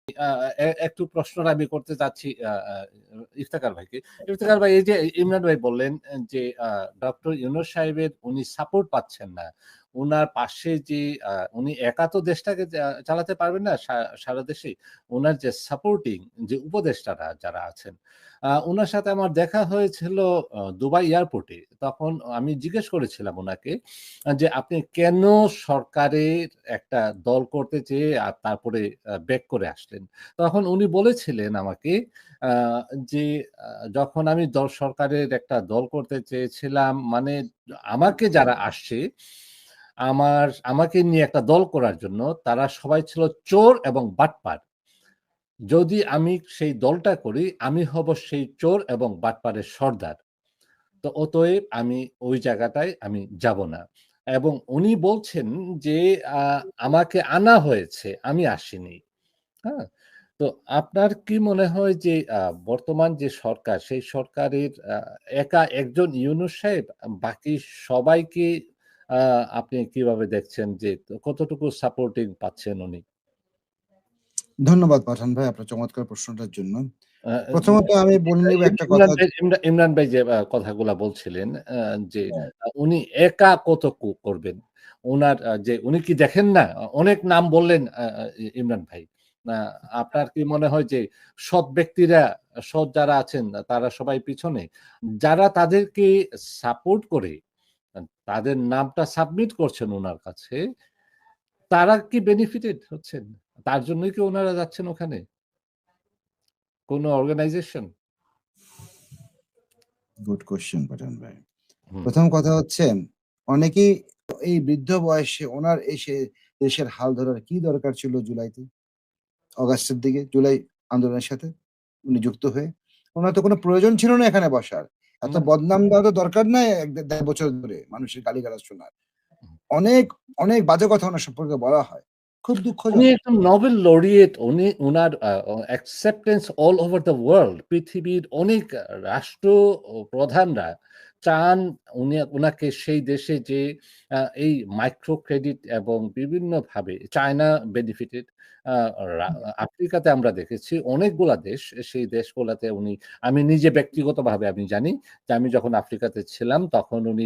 আ একটু প্রশ্নটা আমি করতে চাচ্ছি ইফতেখার ভাইকে। ইফতেখার ভাই, এই যে ইমরান ভাই বললেন যে ডক্টর ইউনূস সাহেবের উনি সাপোর্ট পাচ্ছেন না। উনার পাশে যে উনি একা তো দেশটাকে চালাতে পারবেন না সারা দেশে। উনার যে সাপোর্টিং যে উপদেষ্টারা যারা আছেন, উনার সাথে আমার দেখা হয়েছিল দুবাই এয়ারপোর্টে। তখন আমি জিজ্ঞেস করেছিলাম উনাকে যে, "আপনি কেন সরকারের একটা দল করতে যেয়ে তারপরে ব্যাক করে আসলেন?" তখন উনি বলেছিলেন আমাকে আ যে, "যখন আমি সরকারের একটা দল করতে চেয়েছিলাম, মানে আমাকে যারা আসছে, আমাকে নিয়ে একটা দল করার জন্য, তারা সবাই ছিল চোর এবং বাটপার। যদি আমি সেই দলটা করি, আমি হব সেই চোর এবং বাটপারের সর্দার। তো অতএব আমি ওই জায়গাটায় আমি যাব না।" এবং উনি বলছেন যে, আ "আমাকে আনা হয়েছে, আমি আসিনি।" হ্যাঁ? তো আপনার কি মনে হয় যে বর্তমান যে সরকার, সেই সরকারের একা একজন ইউনূস সাহেব, বাকি সবাইকে আ আপনি কিভাবে দেখছেন যে কতটুকু সাপোর্টিং পাচ্ছেন উনি? ধন্যবাদ পাঠান ভাই আপনার চমৎকার প্রশ্নটার জন্য। আ আ প্রথমত আমি বলে নিব একটা কথা। ইমরান ভাই যে কথাগুলা বলছিলেন, যে উনি একা কত করবেন? উনার যে উনি কি দেখেন না? অনেক নাম বললেন ইমরান ভাই। আ আপনার কি মনে হয় যে সৎ ব্যক্তিরা, সৎ যারা আছেন তারা সবাই পিছনে? যারা তাদেরকে সাপোর্ট করে আ তাদের নামটা সাবমিট করছেন উনার কাছে, তারা কি বেনিফিটেড হচ্ছেন? তার জন্যই কি উনারা যাচ্ছেন ওখানে? কোন অর্গানাইজেশন? গুড কোয়েশ্চেন পাঠান ভাই। হুম। প্রথম কথা হচ্ছে অনেকেই এই বৃদ্ধ বয়সে ওনার এসে দেশের হাল ধরার কি দরকার ছিল জুলাইতে? অগাস্টের দিকে জুলাই আন্দোলনের সাথে উনি যুক্ত হয়ে। উনার তো কোনো প্রয়োজন ছিল না এখানে বসার। এত না। বদনাম দেওয়া তো দরকার নাই ১-১.৫ বছর ধরে মানুষের গালিগালাজ শোনার। অনেক, অনেক বাজে কথা উনার সম্পর্কে বলা হয়। খুব উনি দুঃখজনক। একজন নোবেল লরিয়েট। উনার acceptance all over the world. পৃথিবীর অনেক রাষ্ট্র প্রধানরা চান উনাকে সেই দেশে যে এই মাইক্রো ক্রেডিট এবং বিভিন্নভাবে চায়না বেনিফিটেড, আ রা আফ্রিকাতে আমরা দেখেছি অনেকগুলা দেশ, সেই দেশগুলাতে আমি নিজে ব্যক্তিগতভাবে আমি জানি যে আমি যখন আফ্রিকাতে ছিলাম তখন উনি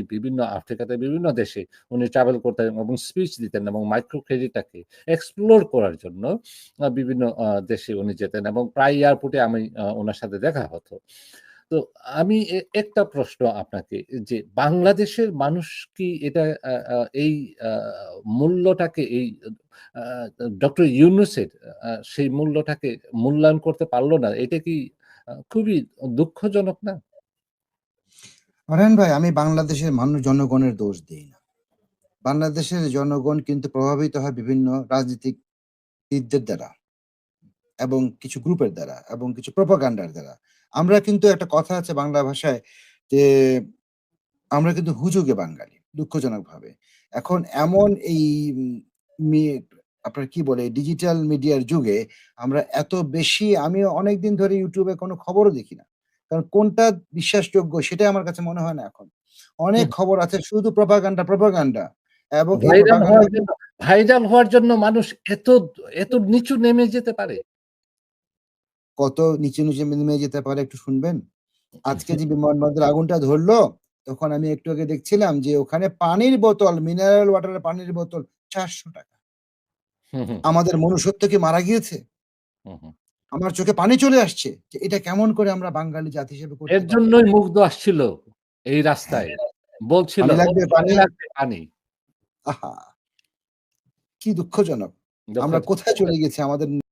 আফ্রিকাতে বিভিন্ন দেশে উনি ট্রাভেল করতেন এবং স্পিচ দিতেন এবং মাইক্রো ক্রেডিটটাকে এক্সপ্লোর করার জন্য বিভিন্ন দেশে উনি যেতেন এবং প্রায় এয়ারপোর্টে উনার সাথে দেখা হতো। তো আমি একটা প্রশ্ন আপনাকে, যে বাংলাদেশের মানুষ কি এটা আ আ এই আ মূল্যটাকে, এই আ ডক্টর ইউনূসের সেই মূল্যটাকে মূল্যায়ন করতে পারল না? এটা কি খুবই দুঃখজনক না? অরেন ভাই আমি বাংলাদেশের জনগণের দোষ দেই না। বাংলাদেশের জনগণ কিন্তু প্রভাবিত হয় বিভিন্ন রাজনীতিকবিদদের দ্বারা এবং কিছু গ্রুপের দ্বারা এবং কিছু প্রোপাগান্ডার দ্বারা। আমরা কিন্তু একটা কথা আছে বাংলা ভাষায় যে, আমরা কিন্তু হুজুগে বাঙালি, দুঃখজনকভাবে। এখন এমন এই উম মি আপনার কি বলে ডিজিটাল মিডিয়ার যুগে আমরা এত বেশি আমি অনেকদিন ধরে YouTube এ কোনো খবরও দেখি না। কারণ কোনটা বিশ্বাসযোগ্য সেটাই আমার কাছে মনে হয় না এখন। অনেক হুম। খবর আছে শুধু প্রোপাগান্ডা এবং এই ভাইরাল প্রোপাগান্ডা হওয়ার জন্য ভাইরাল হওয়ার জন্য মানুষ এত নিচু নেমে যেতে পারে? কত নিচে নেমে যেতে পারে একটু শুনবেন? আজকে যে বিমানবন্দরে আগুনটা ধরলো, তখন আমি একটু আগে দেখছিলাম যে ওখানে পানির বোতল, মিনারেল ওয়াটারের পানির বোতল ৳৪০০। হুম, হুম, আমাদের মনুষ্যত্ব কি মারা গিয়েছে? হুম, হুম। আমার চোখে পানি চলে আসছে যে এটা কেমন করে আমরা বাঙালি জাতি হিসেবে করতে এর পারি? জন্যই মুগ্ধ আসছিল এই হ্যাঁ, রাস্তায়। বলছিল, পানি লাগবে পানি পানি। লাগবে পানি। আহা! কি দুঃখজনক। আমরা দুঃখজনক। কোথায় চলে গেছি আমাদের